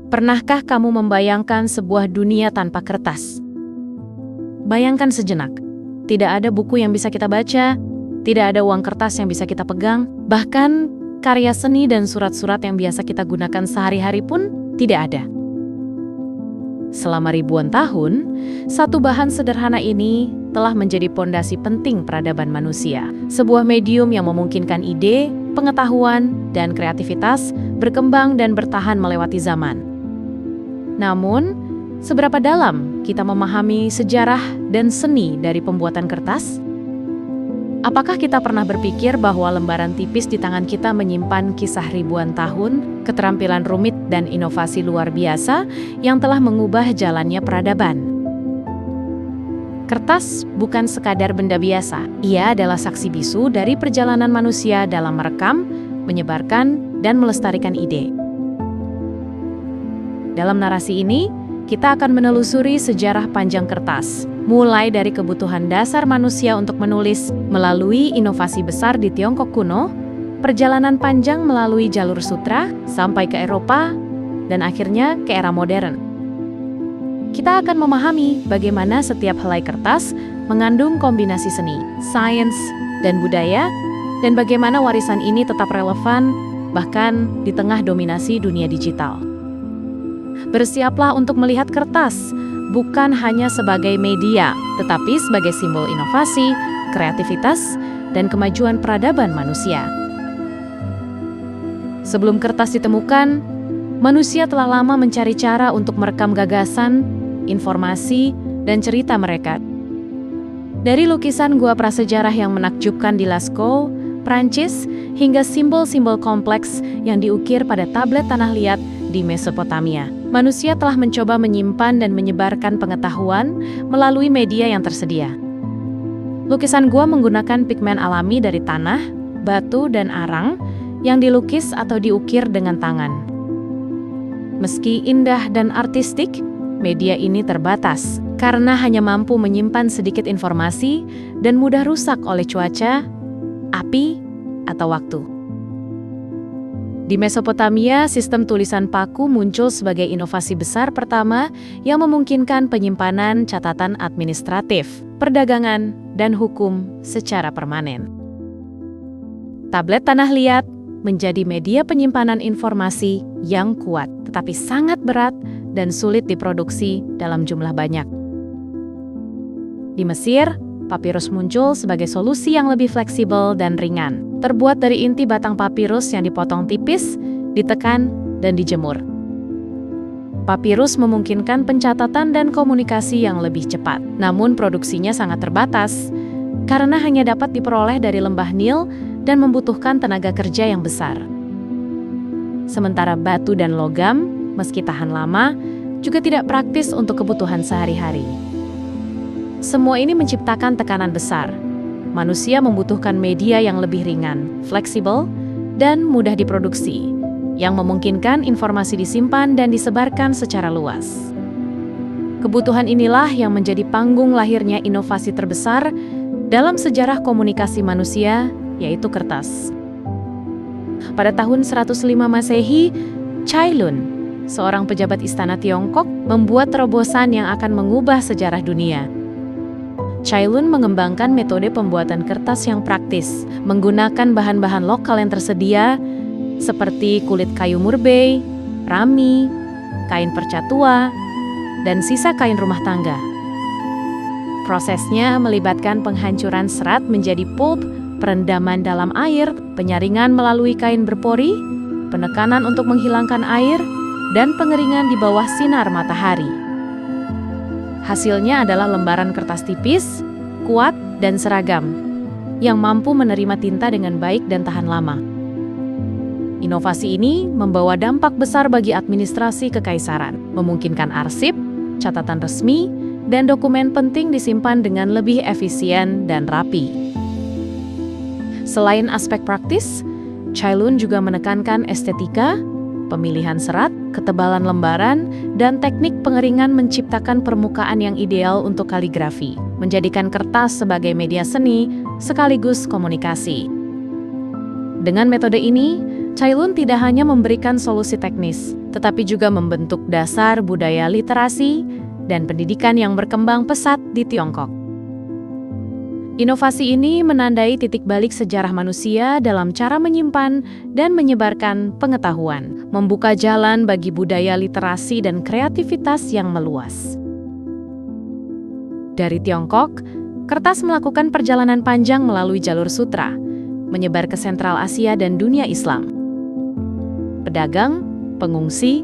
Pernahkah kamu membayangkan sebuah dunia tanpa kertas? Bayangkan sejenak. Tidak ada buku yang bisa kita baca, tidak ada uang kertas yang bisa kita pegang, bahkan karya seni dan surat-surat yang biasa kita gunakan sehari-hari pun tidak ada. Selama ribuan tahun, satu bahan sederhana ini telah menjadi pondasi penting peradaban manusia. Sebuah medium yang memungkinkan ide, pengetahuan, dan kreativitas berkembang dan bertahan melewati zaman. Namun, seberapa dalam kita memahami sejarah dan seni dari pembuatan kertas? Apakah kita pernah berpikir bahwa lembaran tipis di tangan kita menyimpan kisah ribuan tahun, keterampilan rumit dan inovasi luar biasa yang telah mengubah jalannya peradaban? Kertas bukan sekadar benda biasa. Ia adalah saksi bisu dari perjalanan manusia dalam merekam, menyebarkan, dan melestarikan ide. Dalam narasi ini, kita akan menelusuri sejarah panjang kertas, mulai dari kebutuhan dasar manusia untuk menulis melalui inovasi besar di Tiongkok kuno, perjalanan panjang melalui jalur sutra sampai ke Eropa, dan akhirnya ke era modern. Kita akan memahami bagaimana setiap helai kertas mengandung kombinasi seni, sains, dan budaya, dan bagaimana warisan ini tetap relevan bahkan di tengah dominasi dunia digital. Bersiaplah untuk melihat kertas, bukan hanya sebagai media, tetapi sebagai simbol inovasi, kreativitas, dan kemajuan peradaban manusia. Sebelum kertas ditemukan, manusia telah lama mencari cara untuk merekam gagasan, informasi, dan cerita mereka. Dari lukisan gua prasejarah yang menakjubkan di Lascaux, Prancis, hingga simbol-simbol kompleks yang diukir pada tablet tanah liat di Mesopotamia, manusia telah mencoba menyimpan dan menyebarkan pengetahuan melalui media yang tersedia. Lukisan gua menggunakan pigmen alami dari tanah, batu, dan arang yang dilukis atau diukir dengan tangan. Meski indah dan artistik, media ini terbatas karena hanya mampu menyimpan sedikit informasi dan mudah rusak oleh cuaca, api, atau waktu. Di Mesopotamia, sistem tulisan paku muncul sebagai inovasi besar pertama yang memungkinkan penyimpanan catatan administratif, perdagangan, dan hukum secara permanen. Tablet tanah liat menjadi media penyimpanan informasi yang kuat, tetapi sangat berat dan sulit diproduksi dalam jumlah banyak. Di Mesir, papirus muncul sebagai solusi yang lebih fleksibel dan ringan, terbuat dari inti batang papirus yang dipotong tipis, ditekan, dan dijemur. Papirus memungkinkan pencatatan dan komunikasi yang lebih cepat, namun produksinya sangat terbatas karena hanya dapat diperoleh dari lembah Nil dan membutuhkan tenaga kerja yang besar. Sementara batu dan logam, meski tahan lama, juga tidak praktis untuk kebutuhan sehari-hari. Semua ini menciptakan tekanan besar. Manusia membutuhkan media yang lebih ringan, fleksibel, dan mudah diproduksi, yang memungkinkan informasi disimpan dan disebarkan secara luas. Kebutuhan inilah yang menjadi panggung lahirnya inovasi terbesar dalam sejarah komunikasi manusia, yaitu kertas. Pada tahun 105 Masehi, Cai Lun, seorang pejabat istana Tiongkok, membuat terobosan yang akan mengubah sejarah dunia. Cai Lun mengembangkan metode pembuatan kertas yang praktis, menggunakan bahan-bahan lokal yang tersedia seperti kulit kayu murbei, rami, kain perca tua, dan sisa kain rumah tangga. Prosesnya melibatkan penghancuran serat menjadi pulp, perendaman dalam air, penyaringan melalui kain berpori, penekanan untuk menghilangkan air, dan pengeringan di bawah sinar matahari. Hasilnya adalah lembaran kertas tipis, kuat, dan seragam, yang mampu menerima tinta dengan baik dan tahan lama. Inovasi ini membawa dampak besar bagi administrasi kekaisaran, memungkinkan arsip, catatan resmi, dan dokumen penting disimpan dengan lebih efisien dan rapi. Selain aspek praktis, Cai Lun juga menekankan estetika, pemilihan serat, ketebalan lembaran, dan teknik pengeringan menciptakan permukaan yang ideal untuk kaligrafi, menjadikan kertas sebagai media seni sekaligus komunikasi. Dengan metode ini, Cai Lun tidak hanya memberikan solusi teknis, tetapi juga membentuk dasar budaya literasi dan pendidikan yang berkembang pesat di Tiongkok. Inovasi ini menandai titik balik sejarah manusia dalam cara menyimpan dan menyebarkan pengetahuan, membuka jalan bagi budaya literasi dan kreativitas yang meluas. Dari Tiongkok, kertas melakukan perjalanan panjang melalui jalur sutra, menyebar ke Sentral Asia dan dunia Islam. Pedagang, pengungsi,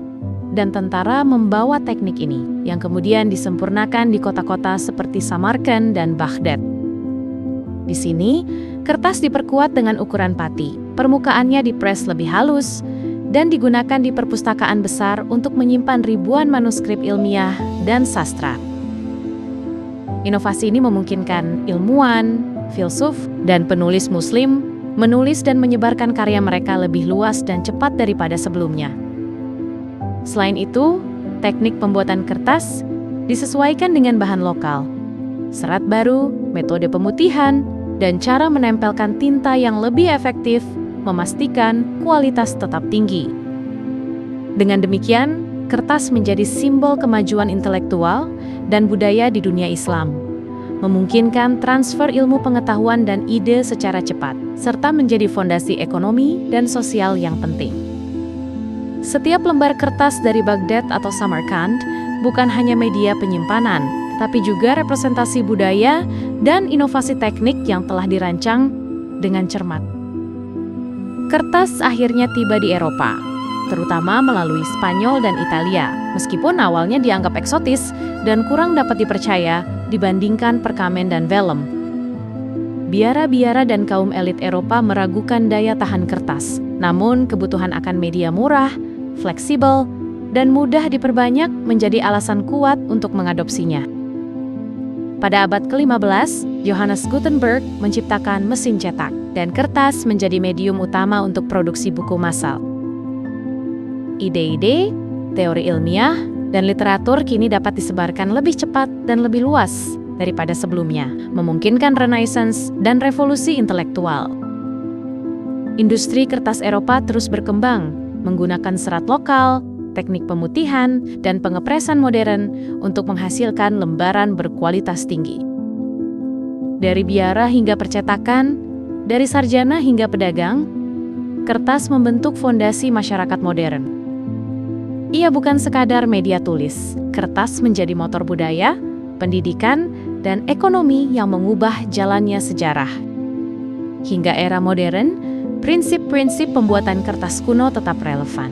dan tentara membawa teknik ini, yang kemudian disempurnakan di kota-kota seperti Samarkand dan Baghdad. Di sini, kertas diperkuat dengan ukuran pati, permukaannya dipres lebih halus, dan digunakan di perpustakaan besar untuk menyimpan ribuan manuskrip ilmiah dan sastra. Inovasi ini memungkinkan ilmuwan, filsuf, dan penulis Muslim menulis dan menyebarkan karya mereka lebih luas dan cepat daripada sebelumnya. Selain itu, teknik pembuatan kertas disesuaikan dengan bahan lokal, serat baru, metode pemutihan, dan cara menempelkan tinta yang lebih efektif memastikan kualitas tetap tinggi. Dengan demikian, kertas menjadi simbol kemajuan intelektual dan budaya di dunia Islam, memungkinkan transfer ilmu pengetahuan dan ide secara cepat, serta menjadi fondasi ekonomi dan sosial yang penting. Setiap lembar kertas dari Baghdad atau Samarkand bukan hanya media penyimpanan, tapi juga representasi budaya dan inovasi teknik yang telah dirancang dengan cermat. Kertas akhirnya tiba di Eropa, terutama melalui Spanyol dan Italia, meskipun awalnya dianggap eksotis dan kurang dapat dipercaya dibandingkan perkamen dan vellum. Biara-biara dan kaum elit Eropa meragukan daya tahan kertas, namun kebutuhan akan media murah, fleksibel, dan mudah diperbanyak menjadi alasan kuat untuk mengadopsinya. Pada abad ke-15, Johannes Gutenberg menciptakan mesin cetak, dan kertas menjadi medium utama untuk produksi buku massal. Ide-ide, teori ilmiah, dan literatur kini dapat disebarkan lebih cepat dan lebih luas daripada sebelumnya, memungkinkan Renaissance dan revolusi intelektual. Industri kertas Eropa terus berkembang, menggunakan serat lokal, teknik pemutihan, dan pengepresan modern untuk menghasilkan lembaran berkualitas tinggi. Dari biara hingga percetakan, dari sarjana hingga pedagang, kertas membentuk fondasi masyarakat modern. Ia bukan sekadar media tulis, kertas menjadi motor budaya, pendidikan, dan ekonomi yang mengubah jalannya sejarah. Hingga era modern, prinsip-prinsip pembuatan kertas kuno tetap relevan.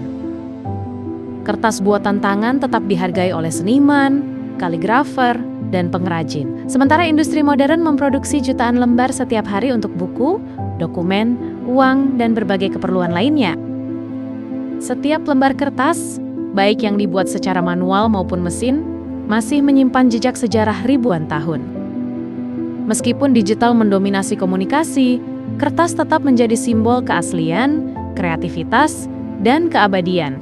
Kertas buatan tangan tetap dihargai oleh seniman, kaligrafer, dan pengrajin. Sementara industri modern memproduksi jutaan lembar setiap hari untuk buku, dokumen, uang, dan berbagai keperluan lainnya. Setiap lembar kertas, baik yang dibuat secara manual maupun mesin, masih menyimpan jejak sejarah ribuan tahun. Meskipun digital mendominasi komunikasi, kertas tetap menjadi simbol keaslian, kreativitas, dan keabadian.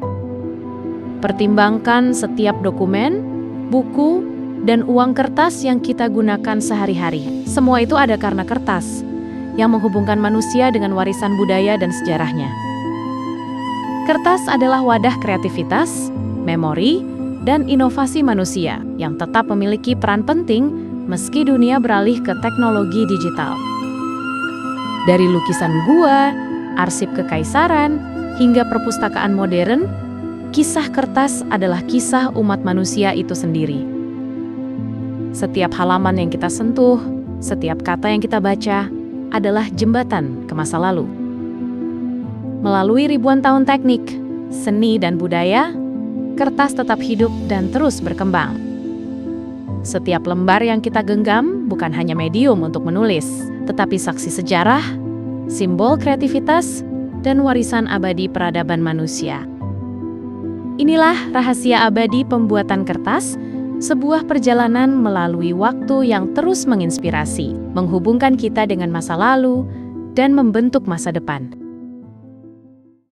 Pertimbangkan setiap dokumen, buku, dan uang kertas yang kita gunakan sehari-hari. Semua itu ada karena kertas, yang menghubungkan manusia dengan warisan budaya dan sejarahnya. Kertas adalah wadah kreativitas, memori, dan inovasi manusia yang tetap memiliki peran penting meski dunia beralih ke teknologi digital. Dari lukisan gua, arsip kekaisaran, hingga perpustakaan modern, kisah kertas adalah kisah umat manusia itu sendiri. Setiap halaman yang kita sentuh, setiap kata yang kita baca, adalah jembatan ke masa lalu. Melalui ribuan tahun teknik, seni, dan budaya, kertas tetap hidup dan terus berkembang. Setiap lembar yang kita genggam bukan hanya medium untuk menulis, tetapi saksi sejarah, simbol kreativitas, dan warisan abadi peradaban manusia. Inilah rahasia abadi pembuatan kertas, sebuah perjalanan melalui waktu yang terus menginspirasi, menghubungkan kita dengan masa lalu, dan membentuk masa depan.